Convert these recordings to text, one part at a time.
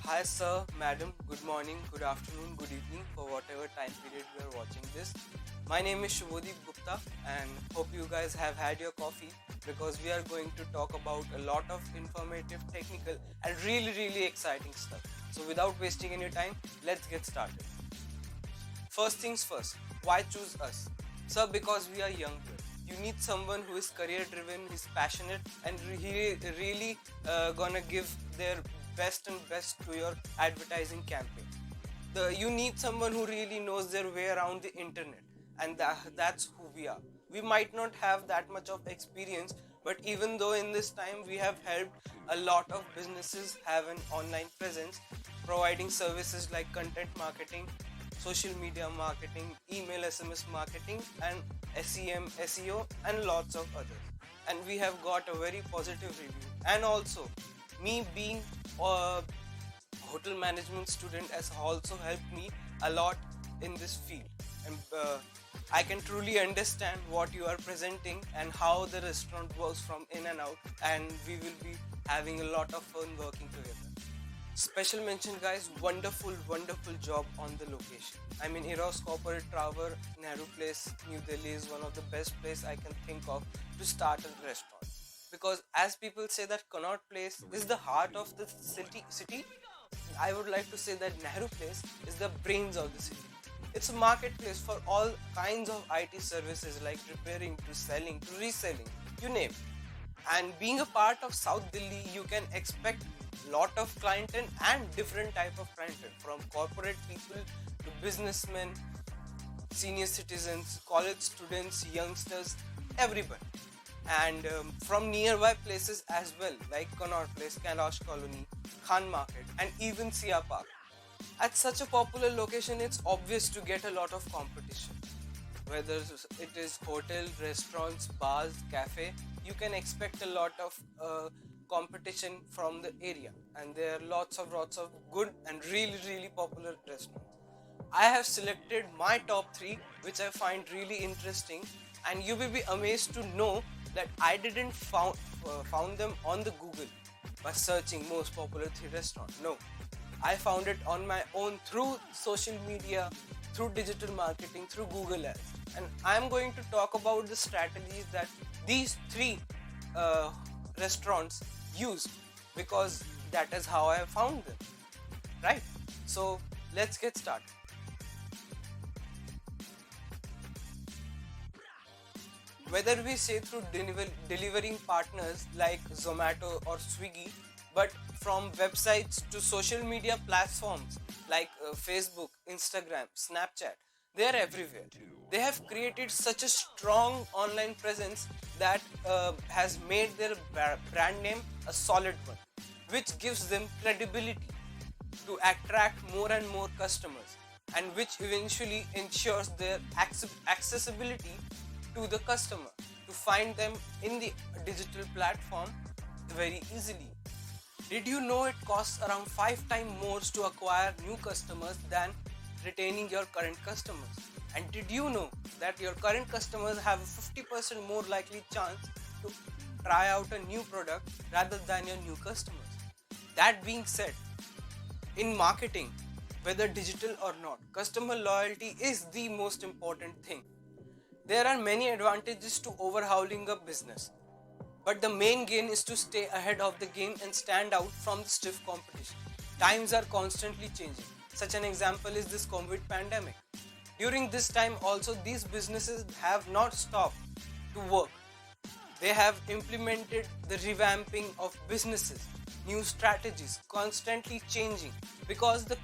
Hi, sir, madam, good morning, good afternoon, good evening, for whatever time period you are watching this. My name is Shubhodeep Gupta, and hope you guys have had your coffee because we are going to talk about a lot of informative, technical, and really exciting stuff. So, without wasting any time, let's get started. First things first, why choose us? Sir, because we are young here. You need someone who is career driven, is passionate, and really gonna give their best to your advertising campaign. You need someone who really knows their way around the internet, and that's who we are. We might not have that much of experience, but even though in this time we have helped a lot of businesses have an online presence, providing services like content marketing, social media marketing, email SMS marketing, and SEO, and lots of others. And we have got a very positive review. And also, me being a hotel management student has also helped me a lot in this field. And I can truly understand what you are presenting and how the restaurant works from in and out, and we will be having a lot of fun working together. Special mention, guys, wonderful job on the location. I mean, Eros Corporate Tower, Nehru Place, New Delhi is one of the best place I can think of to start a restaurant. Because as people say that Connaught Place is the heart of the city, I would like to say that Nehru Place is the brains of the city. It's a marketplace for all kinds of IT services like repairing to selling to reselling, you name it. And being a part of South Delhi, you can expect lot of clientele and different type of clientele, from corporate people to businessmen, senior citizens, college students, youngsters, everybody. And from nearby places as well, like Connaught Place, Kailash Colony, Khan Market, and even Sia Park. At such a popular location, it's obvious to get a lot of competition. Whether it is hotel, restaurants, bars, cafe, you can expect a lot of competition from the area, and there are lots of good and really popular restaurants. I have selected my top 3 which I find really interesting, and you will be amazed to know that I didn't found them on the Google by searching most popular 3 restaurant. No, I found it on my own through social media, through digital marketing, through Google Ads. And I'm going to talk about the strategies that these 3 uh, restaurants use, because that is how I found them. Right? So let's get started. Whether we say through delivering partners like Zomato or Swiggy, but from websites to social media platforms like Facebook, Instagram, Snapchat, they are everywhere. They have created such a strong online presence that has made their brand name a solid one, which gives them credibility to attract more and more customers, and which eventually ensures their accessibility to the customer to find them in the digital platform very easily. Did you know it costs around 5 times more to acquire new customers than retaining your current customers? And did you know that your current customers have a 50% more likely chance to try out a new product rather than your new customers? That being said, in marketing, whether digital or not, customer loyalty is the most important thing. There are many advantages to overhauling a business, but the main gain is to stay ahead of the game and stand out from the stiff competition. Times are constantly changing. Such an example is this COVID pandemic. During this time also, these businesses have not stopped to work. They have implemented the revamping of businesses, new strategies, constantly changing, because the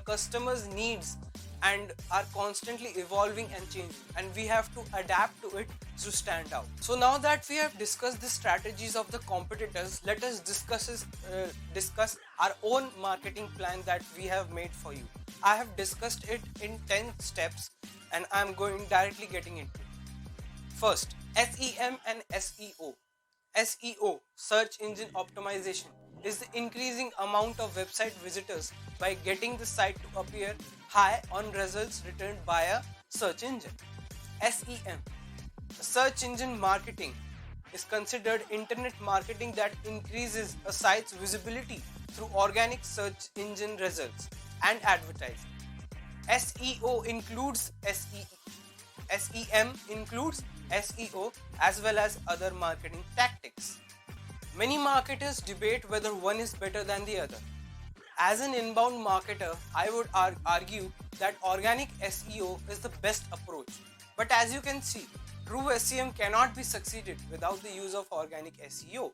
customers' needs and are constantly evolving and changing, and we have to adapt to it to stand out. So now that we have discussed the strategies of the competitors, let us discuss our own marketing plan that we have made for you. I have discussed it in 10 steps, and I'm going directly getting into it. First, SEM and SEO. SEO, search engine optimization, is the increasing amount of website visitors by getting the site to appear high on results returned by a search engine. SEM, search engine marketing, is considered internet marketing that increases a site's visibility through organic search engine results and advertising. SEO includes SEM includes SEO as well as other marketing tactics. Many marketers debate whether one is better than the other. As an inbound marketer, I would argue that organic SEO is the best approach. But as you can see, true SEM cannot be succeeded without the use of organic SEO.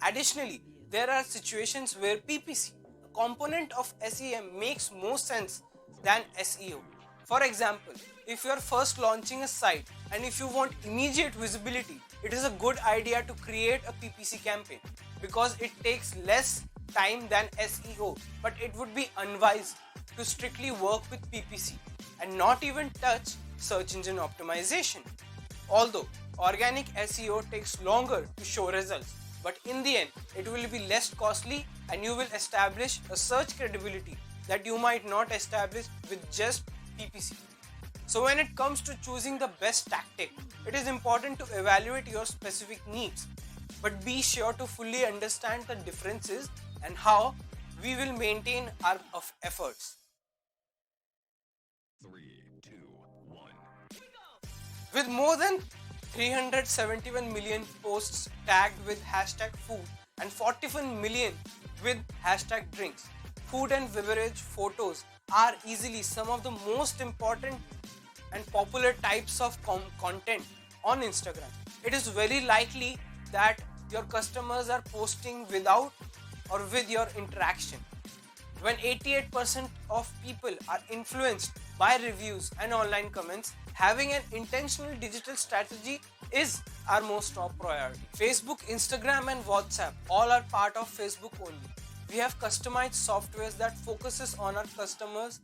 Additionally, there are situations where PPC, a component of SEM, makes more sense than SEO. For example, if you are first launching a site and if you want immediate visibility, it is a good idea to create a PPC campaign because it takes less time than SEO, but it would be unwise to strictly work with PPC and not even touch search engine optimization. Although organic SEO takes longer to show results, but in the end it will be less costly and you will establish a search credibility that you might not establish with just PPC. So when it comes to choosing the best tactic, it is important to evaluate your specific needs, but be sure to fully understand the differences and how we will maintain our efforts. 3, 2, 1. With more than 371 million posts tagged with hashtag food and 41 million with hashtag drinks, food and beverage photos are easily some of the most important and popular types of content on Instagram. It is very likely that your customers are posting without or with your interaction. When 88% of people are influenced by reviews and online comments, having an intentional digital strategy is our most top priority. Facebook, Instagram and WhatsApp all are part of Facebook only. We have customized softwares that focuses on our customers,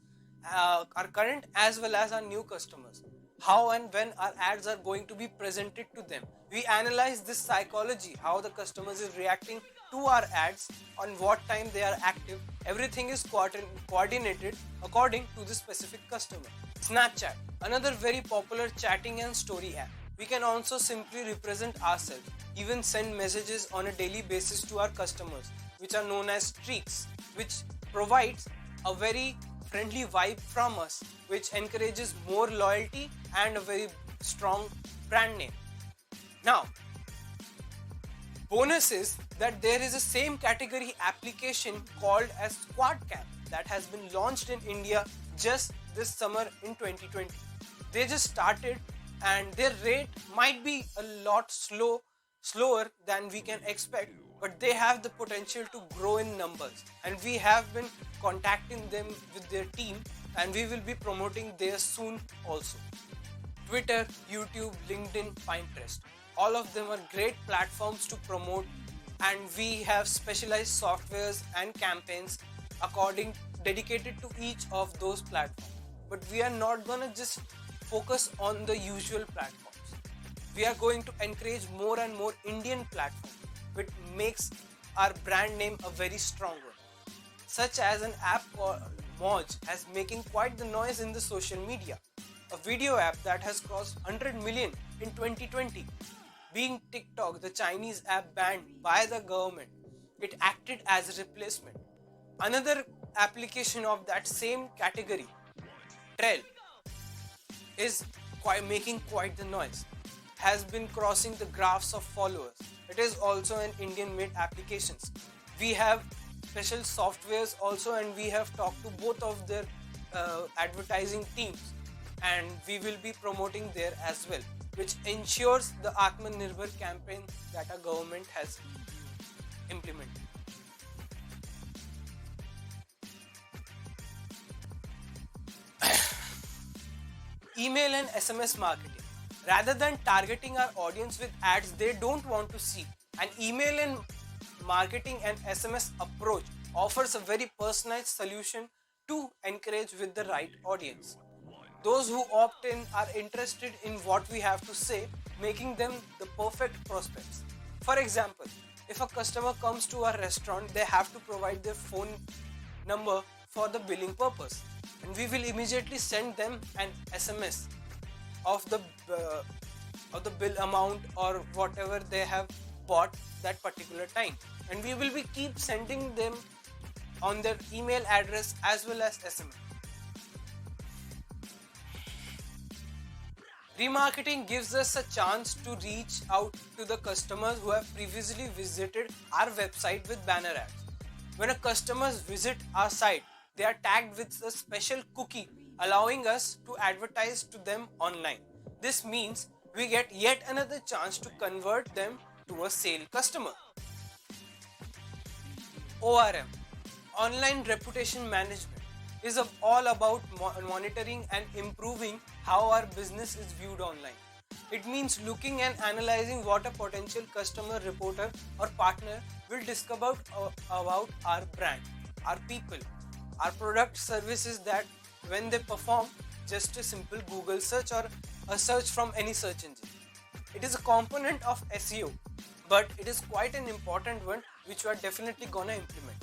our current as well as our new customers. How and when our ads are going to be presented to them. We analyze this psychology, how the customers is reacting to our ads, on what time they are active. Everything is coordinated according to the specific customer. Snapchat, another very popular chatting and story app. We can also simply represent ourselves, even send messages on a daily basis to our customers, which are known as streaks, which provides a very friendly vibe from us, which encourages more loyalty and a very strong brand name. Now, bonus is that there is a same category application called as SquadCam that has been launched in India just this summer in 2020. They just started and their rate might be a lot slower than we can expect, but they have the potential to grow in numbers, and we have been contacting them with their team and we will be promoting there soon also. Twitter, YouTube, LinkedIn, Pinterest, all of them are great platforms to promote, and we have specialized softwares and campaigns dedicated to each of those platforms. But we are not gonna just focus on the usual platforms. We are going to encourage more and more Indian platforms, which makes our brand name a very strong one. Such as an app called Moj has making quite the noise in the social media. A video app that has crossed 100 million in 2020. Being TikTok, the Chinese app banned by the government, it acted as a replacement. Another application of that same category, Trail, is making quite the noise, has been crossing the graphs of followers. It is also an Indian made application. We have special softwares also, and we have talked to both of their advertising teams, and we will be promoting there as well, which ensures the Atmanirbhar campaign that our government has implemented. Email and SMS marketing. Rather than targeting our audience with ads they don't want to see, an email and marketing and SMS approach offers a very personalized solution to encourage with the right audience. Those who opt in are interested in what we have to say, making them the perfect prospects. For example, if a customer comes to our restaurant, they have to provide their phone number for the billing purpose, and we will immediately send them an SMS of the bill amount or whatever they have bought that particular time, and we will be keep sending them on their email address as well as SMS. Remarketing gives us a chance to reach out to the customers who have previously visited our website with banner ads. When a customer visits our site, they are tagged with a special cookie allowing us to advertise to them online. This means we get yet another chance to convert them to a sale customer. ORM, Online Reputation Management, is all about monitoring and improving how our business is viewed online. It means looking and analyzing what a potential customer, reporter, or partner will discover about our brand, our people, our product, services, that when they perform just a simple Google search or a search from any search engine. It is a component of SEO, but it is quite an important one which we are definitely gonna implement.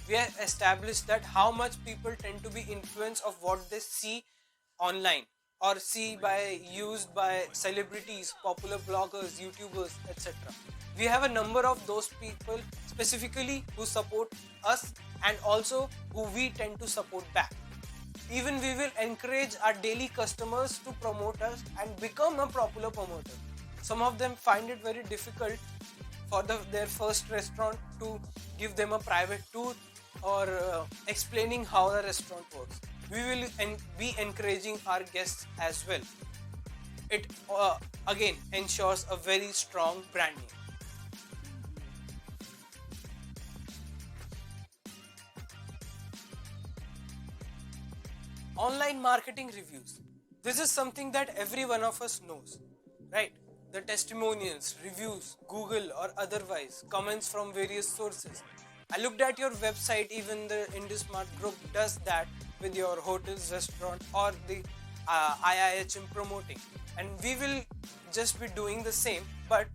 We have established that how much people tend to be influenced of what they see online or see by used by celebrities, popular bloggers, YouTubers, etc. We have a number of those people specifically who support us and also who we tend to support back. Even we will encourage our daily customers to promote us and become a popular promoter. Some of them find it very difficult for their first restaurant to give them a private tour or explaining how the restaurant works. We will be encouraging our guests as well. It again ensures a very strong brand name. Online marketing reviews. This is something that every one of us knows, right? The testimonials, reviews, Google or otherwise, comments from various sources. I looked at your website, even the IndusMart group does that with your hotels, restaurant or the IIHM promoting. And we will just be doing the same, but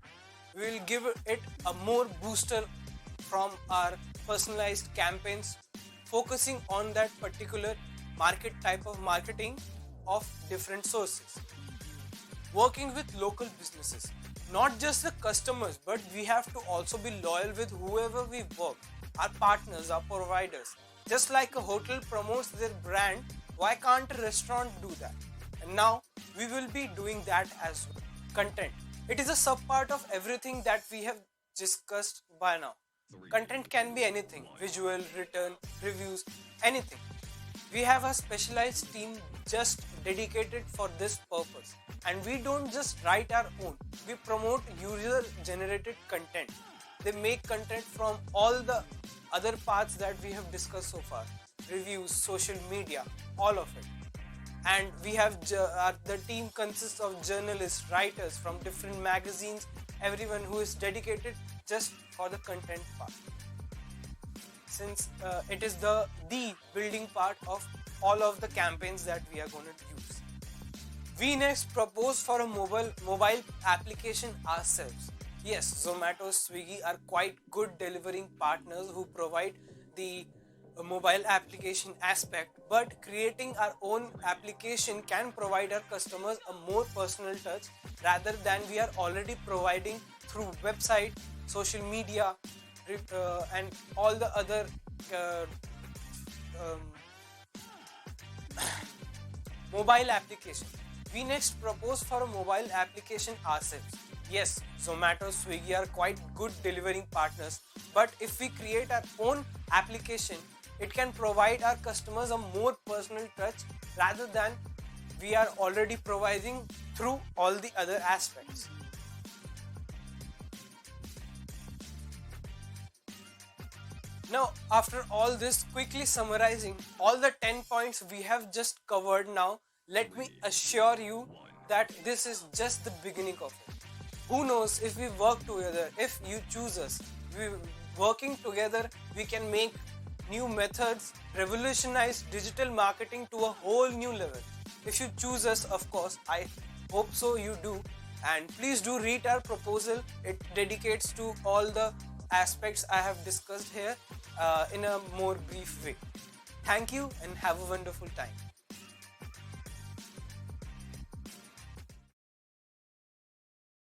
we will give it a more booster from our personalized campaigns, focusing on that particular market type of marketing of different sources. Working with local businesses, not just the customers, but we have to also be loyal with whoever we work, our partners, our providers. Just like a hotel promotes their brand, why can't a restaurant do that? And now we will be doing that as well. Content. It is a sub part of everything that we have discussed by now. Content can be anything: visual, written, reviews, anything. We have a specialized team just dedicated for this purpose, and we don't just write our own, we promote user generated content. They make content from all the other parts that we have discussed so far: reviews, social media, all of it. And we have the team consists of journalists, writers from different magazines, everyone who is dedicated just for the content part, since it is the building part of all of the campaigns that we are going to use. We next propose for a mobile application ourselves. Yes, Zomato, Swiggy are quite good delivering partners who provide the mobile application aspect, but creating our own application can provide our customers a more personal touch rather than we are already providing through website, social media, and all the other mobile application. We next propose for a mobile application ourselves. Yes, Zomato, Swiggy are quite good delivering partners, but if we create our own application, it can provide our customers a more personal touch rather than we are already providing through all the other aspects. Now, after all this, quickly summarizing all the 10 points we have just covered now, let me assure you that this is just the beginning of it. Who knows, if we work together, if you choose us, working together, we can make new methods, revolutionize digital marketing to a whole new level. If you choose us, of course, I hope so you do. And please do read our proposal. It dedicates to all the aspects I have discussed here in a more brief way. Thank you and have a wonderful time.